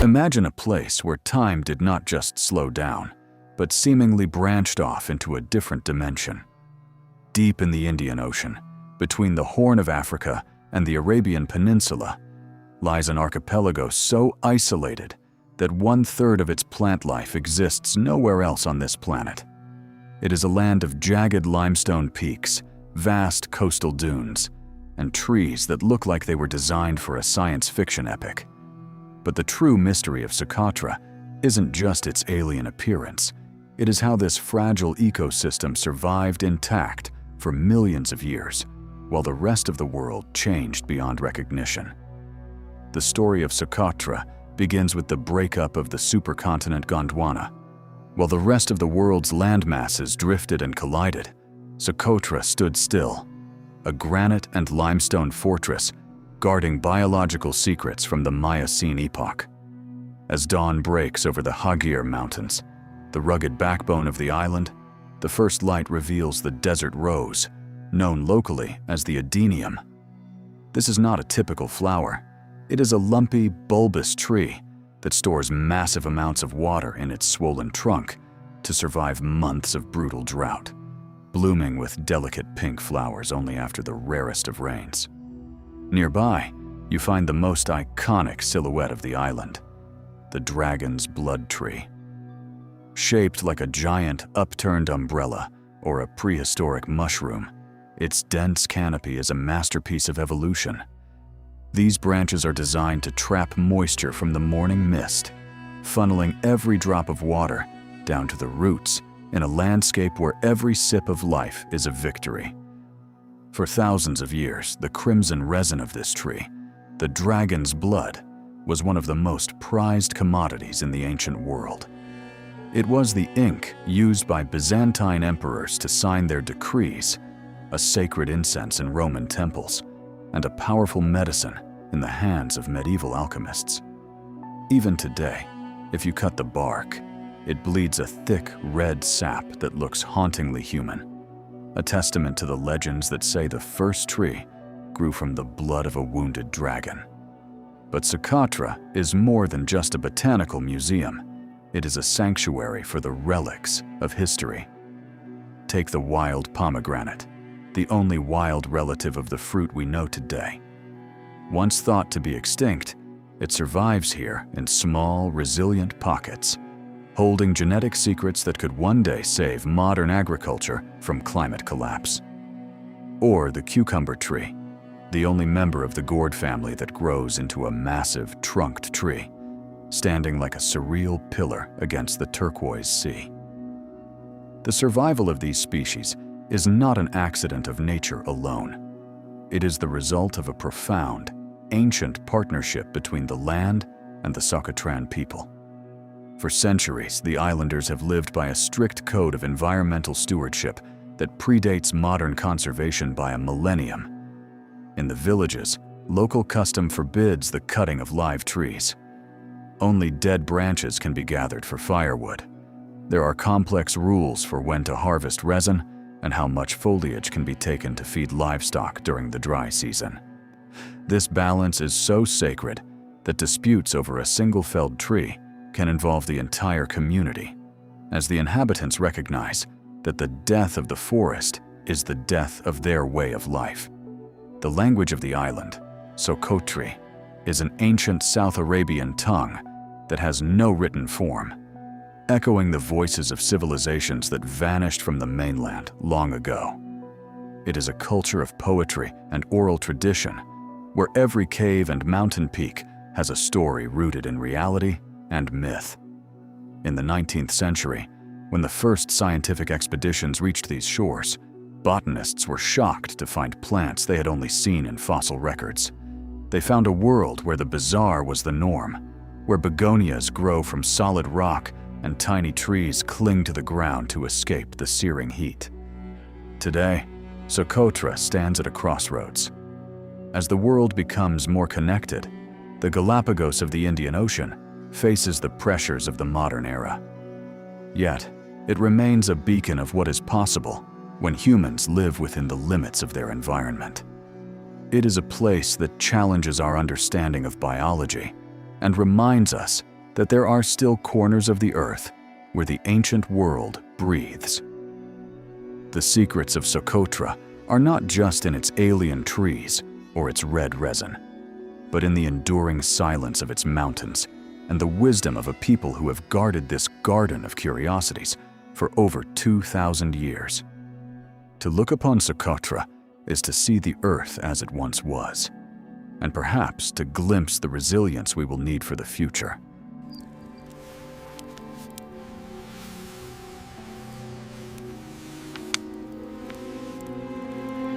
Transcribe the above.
Imagine a place where time did not just slow down, but seemingly branched off into a different dimension. Deep in the Indian Ocean, between the Horn of Africa and the Arabian Peninsula, lies an archipelago so isolated that 1/3 of its plant life exists nowhere else on this planet. It is a land of jagged limestone peaks, vast coastal dunes, and trees that look like they were designed for a science fiction epic. But the true mystery of Socotra isn't just its alien appearance. It is how this fragile ecosystem survived intact for millions of years, while the rest of the world changed beyond recognition. The story of Socotra begins with the breakup of the supercontinent Gondwana. While the rest of the world's landmasses drifted and collided, Socotra stood still, a granite and limestone fortress guarding biological secrets from the Miocene epoch. As dawn breaks over the Hagir Mountains, the rugged backbone of the island, the first light reveals the desert rose, known locally as the adenium. This is not a typical flower. It is a lumpy, bulbous tree that stores massive amounts of water in its swollen trunk to survive months of brutal drought, blooming with delicate pink flowers only after the rarest of rains. Nearby, you find the most iconic silhouette of the island, the dragon's blood tree. Shaped like a giant upturned umbrella or a prehistoric mushroom, its dense canopy is a masterpiece of evolution. These branches are designed to trap moisture from the morning mist, funneling every drop of water down to the roots in a landscape where every sip of life is a victory. For thousands of years, the crimson resin of this tree, the dragon's blood, was one of the most prized commodities in the ancient world. It was the ink used by Byzantine emperors to sign their decrees, a sacred incense in Roman temples, and a powerful medicine in the hands of medieval alchemists. Even today, if you cut the bark, it bleeds a thick red sap that looks hauntingly human, a testament to the legends that say the first tree grew from the blood of a wounded dragon. But Socotra is more than just a botanical museum. It is a sanctuary for the relics of history. Take the wild pomegranate, the only wild relative of the fruit we know today. Once thought to be extinct, it survives here in small, resilient pockets, holding genetic secrets that could one day save modern agriculture from climate collapse. Or the cucumber tree, the only member of the gourd family that grows into a massive, trunked tree, standing like a surreal pillar against the turquoise sea. The survival of these species is not an accident of nature alone. It is the result of a profound, ancient partnership between the land and the Socotran people. For centuries, the islanders have lived by a strict code of environmental stewardship that predates modern conservation by a millennium. In the villages, local custom forbids the cutting of live trees. Only dead branches can be gathered for firewood. There are complex rules for when to harvest resin and how much foliage can be taken to feed livestock during the dry season. This balance is so sacred that disputes over a single felled tree can involve the entire community, as the inhabitants recognize that the death of the forest is the death of their way of life. The language of the island, Socotri, is an ancient South Arabian tongue that has no written form, echoing the voices of civilizations that vanished from the mainland long ago. It is a culture of poetry and oral tradition, where every cave and mountain peak has a story rooted in reality and myth. In the 19th century, when the first scientific expeditions reached these shores, botanists were shocked to find plants they had only seen in fossil records. They found a world where the bizarre was the norm, where begonias grow from solid rock and tiny trees cling to the ground to escape the searing heat. Today, Socotra stands at a crossroads. As the world becomes more connected, the Galapagos of the Indian Ocean faces the pressures of the modern era. Yet, it remains a beacon of what is possible when humans live within the limits of their environment. It is a place that challenges our understanding of biology and reminds us that there are still corners of the earth where the ancient world breathes. The secrets of Socotra are not just in its alien trees or its red resin, but in the enduring silence of its mountains and the wisdom of a people who have guarded this garden of curiosities for over 2,000 years. To look upon Socotra is to see the earth as it once was, and perhaps to glimpse the resilience we will need for the future.